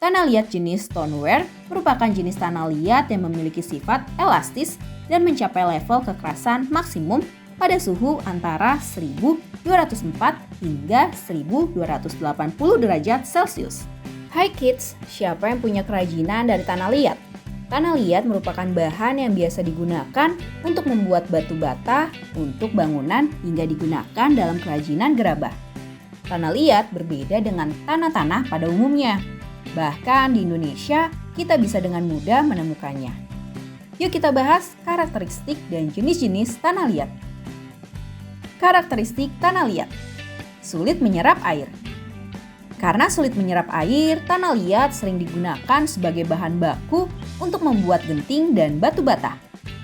Tanah liat jenis stoneware merupakan jenis tanah liat yang memiliki sifat elastis dan mencapai level kekerasan maksimum pada suhu antara 1204 hingga 1280 derajat Celcius. Hai kids, siapa yang punya kerajinan dari tanah liat? Tanah liat merupakan bahan yang biasa digunakan untuk membuat batu bata untuk bangunan hingga digunakan dalam kerajinan gerabah. Tanah liat berbeda dengan tanah-tanah pada umumnya. Bahkan di Indonesia, kita bisa dengan mudah menemukannya. Yuk kita bahas karakteristik dan jenis-jenis tanah liat. Karakteristik tanah liat. Sulit menyerap air. Karena sulit menyerap air, tanah liat sering digunakan sebagai bahan baku untuk membuat genting dan batu bata.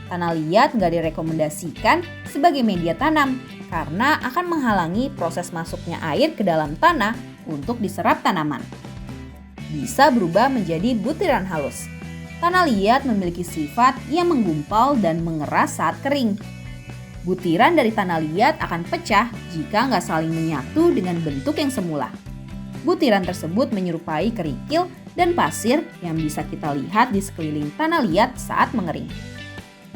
Tanah liat nggak direkomendasikan sebagai media tanam karena akan menghalangi proses masuknya air ke dalam tanah untuk diserap tanaman. Bisa berubah menjadi butiran halus. Tanah liat memiliki sifat yang menggumpal dan mengeras saat kering. Butiran dari tanah liat akan pecah jika nggak saling menyatu dengan bentuk yang semula. Butiran tersebut menyerupai kerikil dan pasir yang bisa kita lihat di sekeliling tanah liat saat mengering.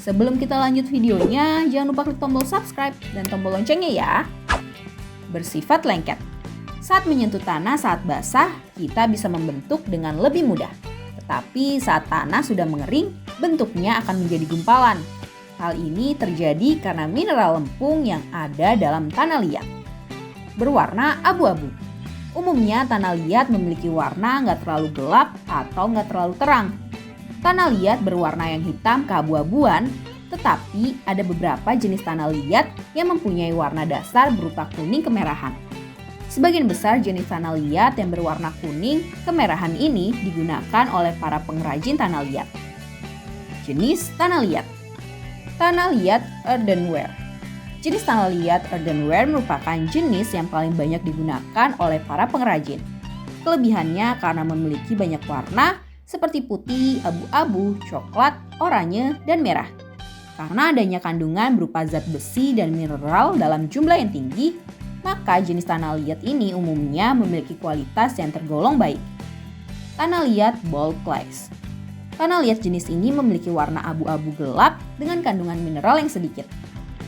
Sebelum kita lanjut videonya, jangan lupa klik tombol subscribe dan tombol loncengnya ya. Bersifat lengket. Saat menyentuh tanah saat basah, kita bisa membentuk dengan lebih mudah. Tetapi saat tanah sudah mengering, bentuknya akan menjadi gumpalan. Hal ini terjadi karena mineral lempung yang ada dalam tanah liat. Berwarna abu-abu. Umumnya tanah liat memiliki warna nggak terlalu gelap atau nggak terlalu terang. Tanah liat berwarna yang hitam keabu-abuan, tetapi ada beberapa jenis tanah liat yang mempunyai warna dasar berupa kuning kemerahan. Sebagian besar jenis tanah liat yang berwarna kuning kemerahan ini digunakan oleh para pengrajin tanah liat. Jenis tanah liat. Tanah liat earthenware. Jenis tanah liat earthenware merupakan jenis yang paling banyak digunakan oleh para pengrajin. Kelebihannya karena memiliki banyak warna seperti putih, abu-abu, coklat, oranye, dan merah. Karena adanya kandungan berupa zat besi dan mineral dalam jumlah yang tinggi, maka jenis tanah liat ini umumnya memiliki kualitas yang tergolong baik. Tanah liat bold clays. Tanah liat jenis ini memiliki warna abu-abu gelap dengan kandungan mineral yang sedikit.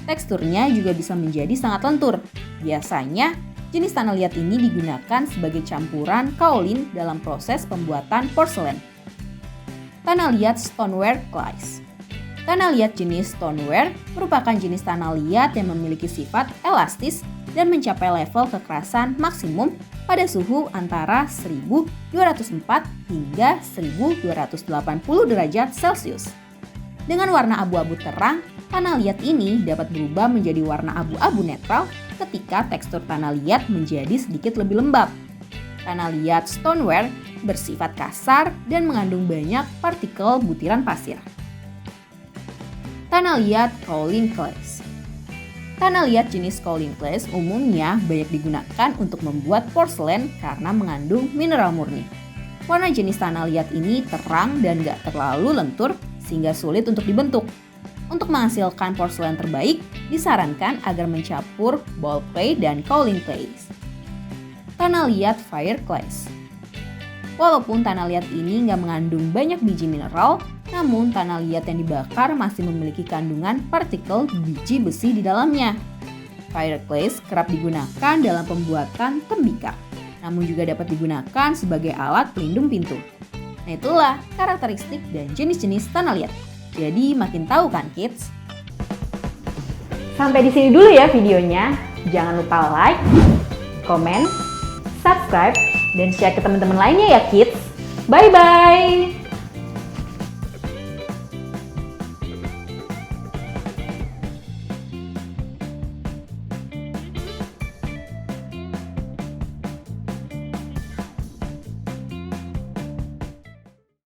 Teksturnya juga bisa menjadi sangat lentur. Biasanya, jenis tanah liat ini digunakan sebagai campuran kaolin dalam proses pembuatan porselen. Tanah liat stoneware clays. Tanah liat jenis stoneware merupakan jenis tanah liat yang memiliki sifat elastis dan mencapai level kekerasan maksimum pada suhu antara 1204 hingga 1280 derajat Celcius. Dengan warna abu-abu terang, tanah liat ini dapat berubah menjadi warna abu-abu netral ketika tekstur tanah liat menjadi sedikit lebih lembab. Tanah liat stoneware bersifat kasar dan mengandung banyak partikel butiran pasir. Tanah liat kaolin clays. Tanah liat jenis kaolin clays umumnya banyak digunakan untuk membuat porselen karena mengandung mineral murni. Warna jenis tanah liat ini terang dan gak terlalu lentur sehingga sulit untuk dibentuk. Untuk menghasilkan porselen terbaik, disarankan agar mencampur ball clay dan kaolin clays. Tanah liat fire clays. Walaupun tanah liat ini nggak mengandung banyak biji mineral, namun tanah liat yang dibakar masih memiliki kandungan partikel biji besi di dalamnya. Fire clays kerap digunakan dalam pembuatan tembikar, namun juga dapat digunakan sebagai alat pelindung pintu. Nah itulah karakteristik dan jenis-jenis tanah liat. Jadi makin tahu kan kids? Sampai di sini dulu ya videonya. Jangan lupa like, komen, subscribe, dan share ke teman-teman lainnya ya kids. Bye-bye!